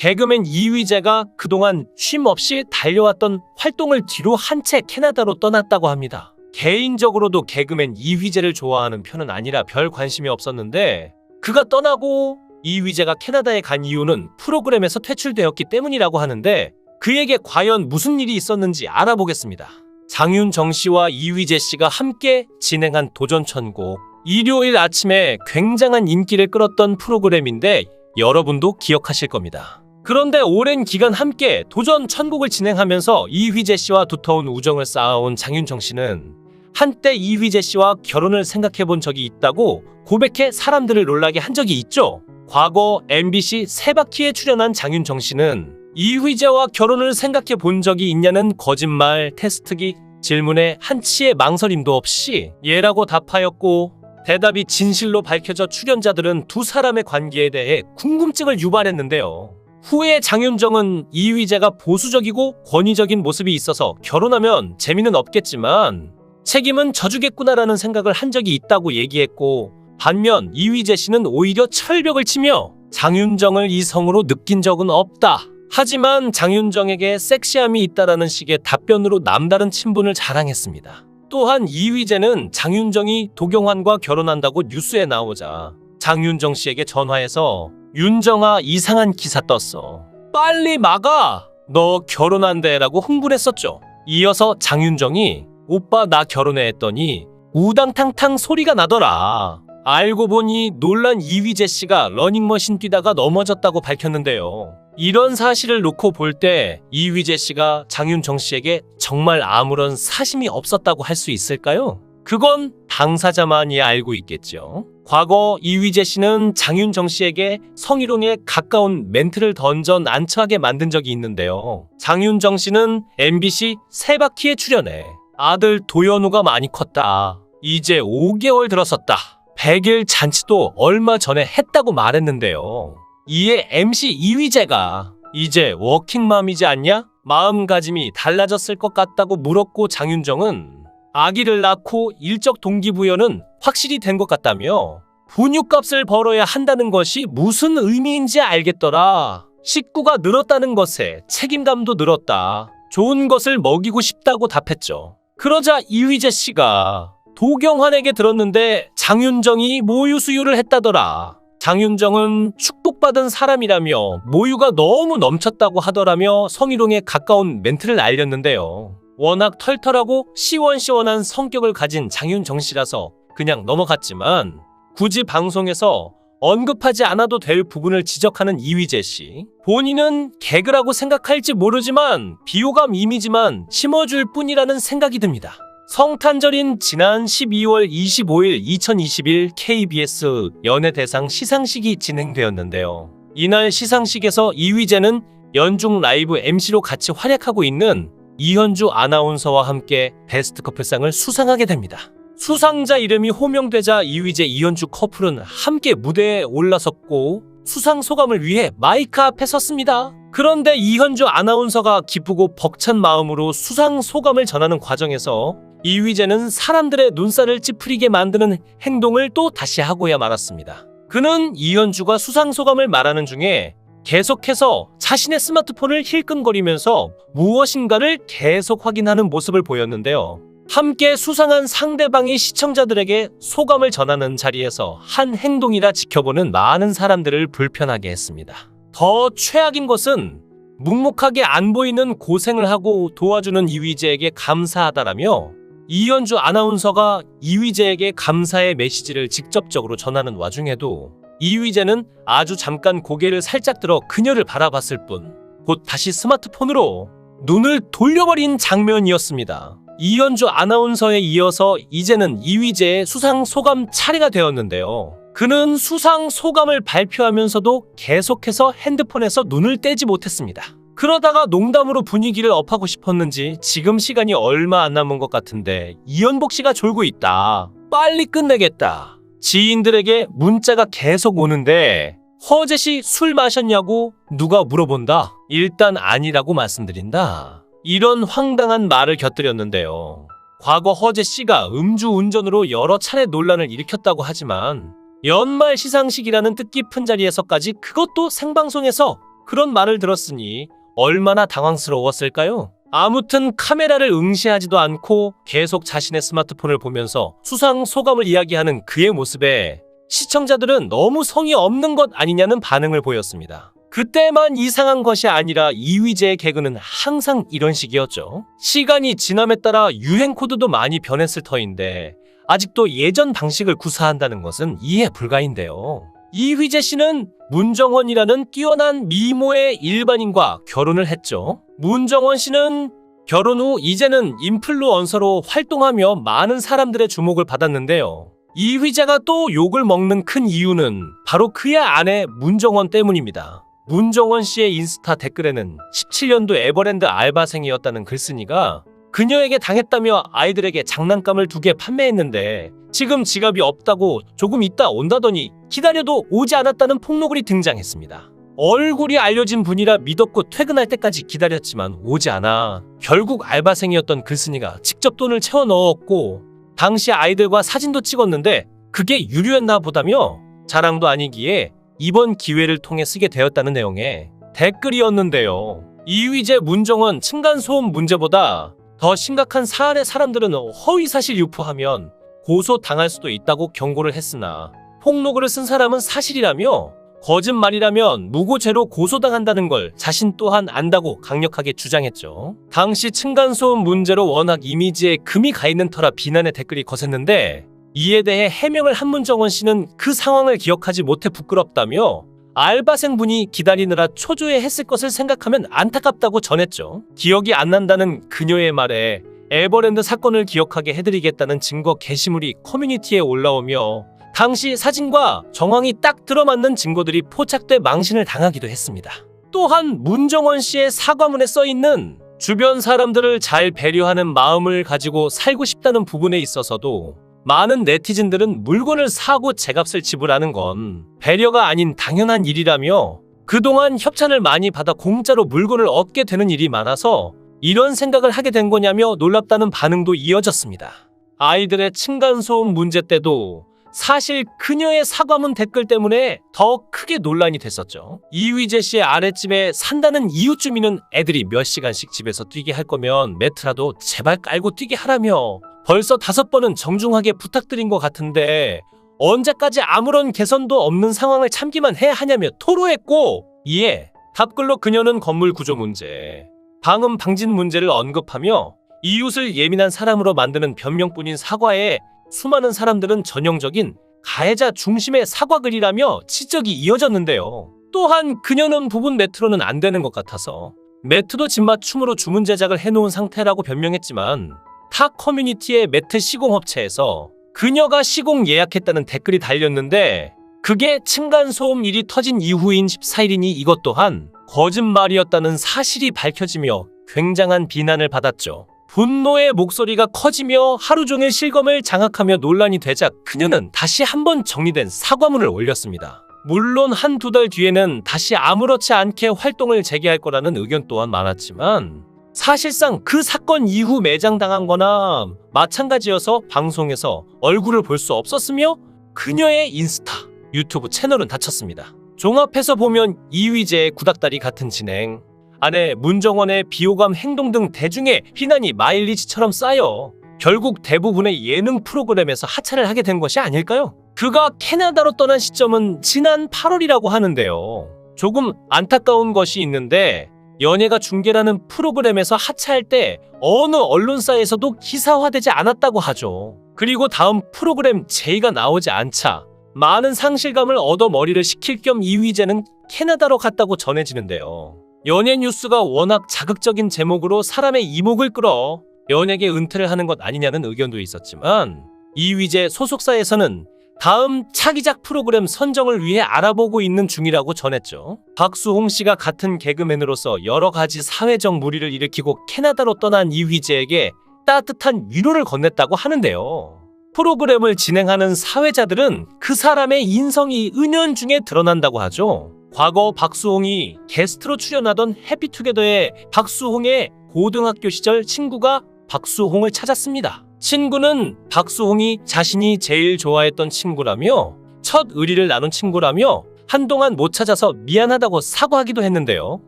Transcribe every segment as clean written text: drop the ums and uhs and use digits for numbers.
개그맨 이휘재가 그동안 쉼 없이 달려왔던 활동을 뒤로 한 채 캐나다로 떠났다고 합니다. 개인적으로도 개그맨 이휘재를 좋아하는 편은 아니라 별 관심이 없었는데 그가 떠나고 이휘재가 캐나다에 간 이유는 프로그램에서 퇴출되었기 때문이라고 하는데 그에게 과연 무슨 일이 있었는지 알아보겠습니다. 장윤정 씨와 이휘재 씨가 함께 진행한 도전천국. 일요일 아침에 굉장한 인기를 끌었던 프로그램인데 여러분도 기억하실 겁니다. 그런데 오랜 기간 함께 도전천국을 진행하면서 이휘재 씨와 두터운 우정을 쌓아온 장윤정 씨는 한때 이휘재 씨와 결혼을 생각해 본 적이 있다고 고백해 사람들을 놀라게 한 적이 있죠. 과거 MBC 세바퀴에 출연한 장윤정 씨는 이휘재와 결혼을 생각해 본 적이 있냐는 거짓말 테스트기 질문에 한치의 망설임도 없이 예라고 답하였고 대답이 진실로 밝혀져 출연자들은 두 사람의 관계에 대해 궁금증을 유발했는데요. 후에 장윤정은 이휘재가 보수적이고 권위적인 모습이 있어서 결혼하면 재미는 없겠지만 책임은 져주겠구나라는 생각을 한 적이 있다고 얘기했고 반면 이휘재 씨는 오히려 철벽을 치며 장윤정을 이성으로 느낀 적은 없다. 하지만 장윤정에게 섹시함이 있다라는 식의 답변으로 남다른 친분을 자랑했습니다. 또한 이휘재는 장윤정이 도경환과 결혼한다고 뉴스에 나오자 장윤정 씨에게 전화해서 윤정아 이상한 기사 떴어. 빨리 막아. 너 결혼한대 라고 흥분했었죠. 이어서 장윤정이 오빠 나 결혼해 했더니 우당탕탕 소리가 나더라. 알고 보니 놀란 이휘재 씨가 러닝머신 뛰다가 넘어졌다고 밝혔는데요. 이런 사실을 놓고 볼 때 이휘재 씨가 장윤정 씨에게 정말 아무런 사심이 없었다고 할 수 있을까요? 그건 당사자만이 알고 있겠죠. 과거 이휘재 씨는 장윤정 씨에게 성희롱에 가까운 멘트를 던져 난처하게 만든 적이 있는데요. 장윤정 씨는 MBC 세바퀴에 출연해 아들 도연우가 많이 컸다. 이제 5개월 들었었다. 100일 잔치도 얼마 전에 했다고 말했는데요. 이에 MC 이휘재가 이제 워킹맘이지 않냐? 마음가짐이 달라졌을 것 같다고 물었고 장윤정은 아기를 낳고 일적 동기부여는 확실히 된 것 같다며 분유값을 벌어야 한다는 것이 무슨 의미인지 알겠더라. 식구가 늘었다는 것에 책임감도 늘었다. 좋은 것을 먹이고 싶다고 답했죠. 그러자 이휘재 씨가 도경환에게 들었는데 장윤정이 모유 수유를 했다더라. 장윤정은 축복받은 사람이라며 모유가 너무 넘쳤다고 하더라며 성희롱에 가까운 멘트를 날렸는데요. 워낙 털털하고 시원시원한 성격을 가진 장윤정 씨라서 그냥 넘어갔지만 굳이 방송에서 언급하지 않아도 될 부분을 지적하는 이휘재 씨. 본인은 개그라고 생각할지 모르지만 비호감 이미지만 심어줄 뿐이라는 생각이 듭니다. 성탄절인 지난 12월 25일 2021 KBS 연예대상 시상식이 진행되었는데요. 이날 시상식에서 이휘재는 연중 라이브 MC로 같이 활약하고 있는 이현주 아나운서와 함께 베스트 커플상을 수상하게 됩니다. 수상자 이름이 호명되자 이휘재 이현주 커플은 함께 무대에 올라섰고 수상 소감을 위해 마이크 앞에 섰습니다. 그런데 이현주 아나운서가 기쁘고 벅찬 마음으로 수상 소감을 전하는 과정에서 이휘재는 사람들의 눈살을 찌푸리게 만드는 행동을 또 다시 하고야 말았습니다. 그는 이현주가 수상 소감을 말하는 중에 계속해서 자신의 스마트폰을 힐끔거리면서 무엇인가를 계속 확인하는 모습을 보였는데요. 함께 수상한 상대방이 시청자들에게 소감을 전하는 자리에서 한 행동이라 지켜보는 많은 사람들을 불편하게 했습니다. 더 최악인 것은 묵묵하게 안 보이는 고생을 하고 도와주는 이휘재에게 감사하다라며 이현주 아나운서가 이휘재에게 감사의 메시지를 직접적으로 전하는 와중에도 이휘재는 아주 잠깐 고개를 살짝 들어 그녀를 바라봤을 뿐 곧 다시 스마트폰으로 눈을 돌려버린 장면이었습니다. 이현주 아나운서에 이어서 이제는 이휘재의 수상 소감 차례가 되었는데요. 그는 수상 소감을 발표하면서도 계속해서 핸드폰에서 눈을 떼지 못했습니다. 그러다가 농담으로 분위기를 업하고 싶었는지 지금 시간이 얼마 안 남은 것 같은데 이연복 씨가 졸고 있다. 빨리 끝내겠다. 지인들에게 문자가 계속 오는데 허재 씨 술 마셨냐고 누가 물어본다. 일단 아니라고 말씀드린다. 이런 황당한 말을 곁들였는데요. 과거 허재 씨가 음주운전으로 여러 차례 논란을 일으켰다고 하지만 연말 시상식이라는 뜻깊은 자리에서까지 그것도 생방송에서 그런 말을 들었으니 얼마나 당황스러웠을까요? 아무튼 카메라를 응시하지도 않고 계속 자신의 스마트폰을 보면서 수상 소감을 이야기하는 그의 모습에 시청자들은 너무 성의 없는 것 아니냐는 반응을 보였습니다. 그때만 이상한 것이 아니라 이휘재의 개그는 항상 이런 식이었죠. 시간이 지남에 따라 유행 코드도 많이 변했을 터인데 아직도 예전 방식을 구사한다는 것은 이해 불가인데요. 이휘재 씨는 문정원이라는 뛰어난 미모의 일반인과 결혼을 했죠. 문정원 씨는 결혼 후 이제는 인플루언서로 활동하며 많은 사람들의 주목을 받았는데요. 이휘재가 또 욕을 먹는 큰 이유는 바로 그의 아내 문정원 때문입니다. 문정원 씨의 인스타 댓글에는 17년도 에버랜드 알바생이었다는 글쓴이가 그녀에게 당했다며 아이들에게 장난감을 2개 판매했는데 지금 지갑이 없다고 조금 있다 온다더니 기다려도 오지 않았다는 폭로글이 등장했습니다. 얼굴이 알려진 분이라 믿었고 퇴근할 때까지 기다렸지만 오지 않아 결국 알바생이었던 글쓴이가 직접 돈을 채워 넣었고 당시 아이들과 사진도 찍었는데 그게 유료였나 보다며 자랑도 아니기에 이번 기회를 통해 쓰게 되었다는 내용의 댓글이었는데요. 이휘재 문정원 층간소음 문제보다 더 심각한 사안의 사람들은 허위사실 유포하면 고소당할 수도 있다고 경고를 했으나 폭로글을 쓴 사람은 사실이라며 거짓말이라면 무고죄로 고소당한다는 걸 자신 또한 안다고 강력하게 주장했죠. 당시 층간소음 문제로 워낙 이미지에 금이 가 있는 터라 비난의 댓글이 거셌는데 이에 대해 해명을 한 문정원 씨는 그 상황을 기억하지 못해 부끄럽다며 알바생분이 기다리느라 초조해했을 것을 생각하면 안타깝다고 전했죠. 기억이 안 난다는 그녀의 말에 에버랜드 사건을 기억하게 해드리겠다는 증거 게시물이 커뮤니티에 올라오며 당시 사진과 정황이 딱 들어맞는 증거들이 포착돼 망신을 당하기도 했습니다. 또한 문정원 씨의 사과문에 써있는 주변 사람들을 잘 배려하는 마음을 가지고 살고 싶다는 부분에 있어서도 많은 네티즌들은 물건을 사고 제값을 지불하는 건 배려가 아닌 당연한 일이라며 그동안 협찬을 많이 받아 공짜로 물건을 얻게 되는 일이 많아서 이런 생각을 하게 된 거냐며 놀랍다는 반응도 이어졌습니다. 아이들의 층간소음 문제 때도 사실 그녀의 사과문 댓글 때문에 더 크게 논란이 됐었죠. 이휘재 씨의 아랫집에 산다는 이웃 주민은 애들이 몇 시간씩 집에서 뛰게 할 거면 매트라도 제발 깔고 뛰게 하라며 벌써 5번은 정중하게 부탁드린 것 같은데 언제까지 아무런 개선도 없는 상황을 참기만 해야 하냐며 토로했고 이에 답글로 그녀는 건물 구조 문제, 방음 방진 문제를 언급하며 이웃을 예민한 사람으로 만드는 변명뿐인 사과에 수많은 사람들은 전형적인 가해자 중심의 사과글이라며 지적이 이어졌는데요. 또한 그녀는 부분 매트로는 안 되는 것 같아서 매트도 집맞춤으로 주문 제작을 해놓은 상태라고 변명했지만 타 커뮤니티의 매트 시공업체에서 그녀가 시공 예약했다는 댓글이 달렸는데 그게 층간소음 일이 터진 이후인 14일이니 이것 또한 거짓말이었다는 사실이 밝혀지며 굉장한 비난을 받았죠. 분노의 목소리가 커지며 하루 종일 실검을 장악하며 논란이 되자 그녀는 다시 한번 정리된 사과문을 올렸습니다. 물론 한두 달 뒤에는 다시 아무렇지 않게 활동을 재개할 거라는 의견 또한 많았지만 사실상 그 사건 이후 매장당한 거나 마찬가지여서 방송에서 얼굴을 볼 수 없었으며 그녀의 인스타, 유튜브 채널은 닫혔습니다. 종합해서 보면 이휘재의 구닥다리 같은 진행, 아내 문정원의 비호감 행동 등 대중의 비난이 마일리지처럼 쌓여 결국 대부분의 예능 프로그램에서 하차를 하게 된 것이 아닐까요? 그가 캐나다로 떠난 시점은 지난 8월이라고 하는데요. 조금 안타까운 것이 있는데 연예가 중계라는 프로그램에서 하차할 때 어느 언론사에서도 기사화되지 않았다고 하죠. 그리고 다음 프로그램 제의가 나오지 않자 많은 상실감을 얻어 머리를 식힐 겸 이휘재는 캐나다로 갔다고 전해지는데요. 연예 뉴스가 워낙 자극적인 제목으로 사람의 이목을 끌어 연예계 은퇴를 하는 것 아니냐는 의견도 있었지만 이휘재 소속사에서는 다음 차기작 프로그램 선정을 위해 알아보고 있는 중이라고 전했죠. 박수홍 씨가 같은 개그맨으로서 여러 가지 사회적 물의를 일으키고 캐나다로 떠난 이휘재에게 따뜻한 위로를 건넸다고 하는데요. 프로그램을 진행하는 사회자들은 그 사람의 인성이 은연중에 드러난다고 하죠. 과거 박수홍이 게스트로 출연하던 해피투게더의 박수홍의 고등학교 시절 친구가 박수홍을 찾았습니다. 친구는 박수홍이 자신이 제일 좋아했던 친구라며 첫 의리를 나눈 친구라며 한동안 못 찾아서 미안하다고 사과하기도 했는데요.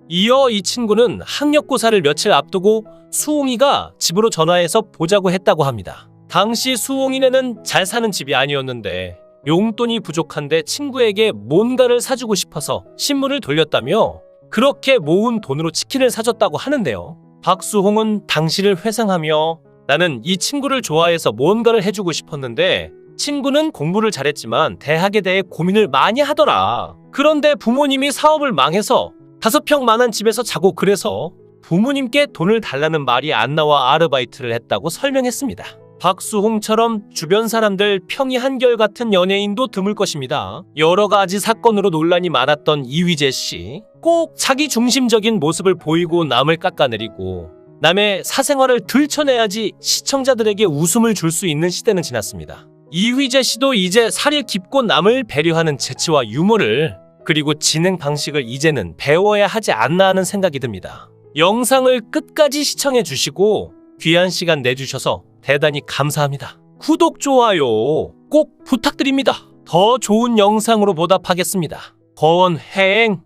이어 이 친구는 학력고사를 며칠 앞두고 수홍이가 집으로 전화해서 보자고 했다고 합니다. 당시 수홍이네는 잘 사는 집이 아니었는데 용돈이 부족한데 친구에게 뭔가를 사주고 싶어서 신문을 돌렸다며 그렇게 모은 돈으로 치킨을 사줬다고 하는데요. 박수홍은 당시를 회상하며 나는 이 친구를 좋아해서 뭔가를 해주고 싶었는데 친구는 공부를 잘했지만 대학에 대해 고민을 많이 하더라. 그런데 부모님이 사업을 망해서 5평만한 집에서 자고 그래서 부모님께 돈을 달라는 말이 안 나와 아르바이트를 했다고 설명했습니다. 박수홍처럼 주변 사람들 평이 한결같은 연예인도 드물 것입니다. 여러 가지 사건으로 논란이 많았던 이휘재 씨. 꼭 자기 중심적인 모습을 보이고 남을 깎아내리고 남의 사생활을 들춰내야지 시청자들에게 웃음을 줄 수 있는 시대는 지났습니다. 이휘재 씨도 이제 살이 깊고 남을 배려하는 재치와 유머를 그리고 진행 방식을 이제는 배워야 하지 않나 하는 생각이 듭니다. 영상을 끝까지 시청해 주시고 귀한 시간 내주셔서 대단히 감사합니다. 구독, 좋아요 꼭 부탁드립니다. 더 좋은 영상으로 보답하겠습니다. 거원행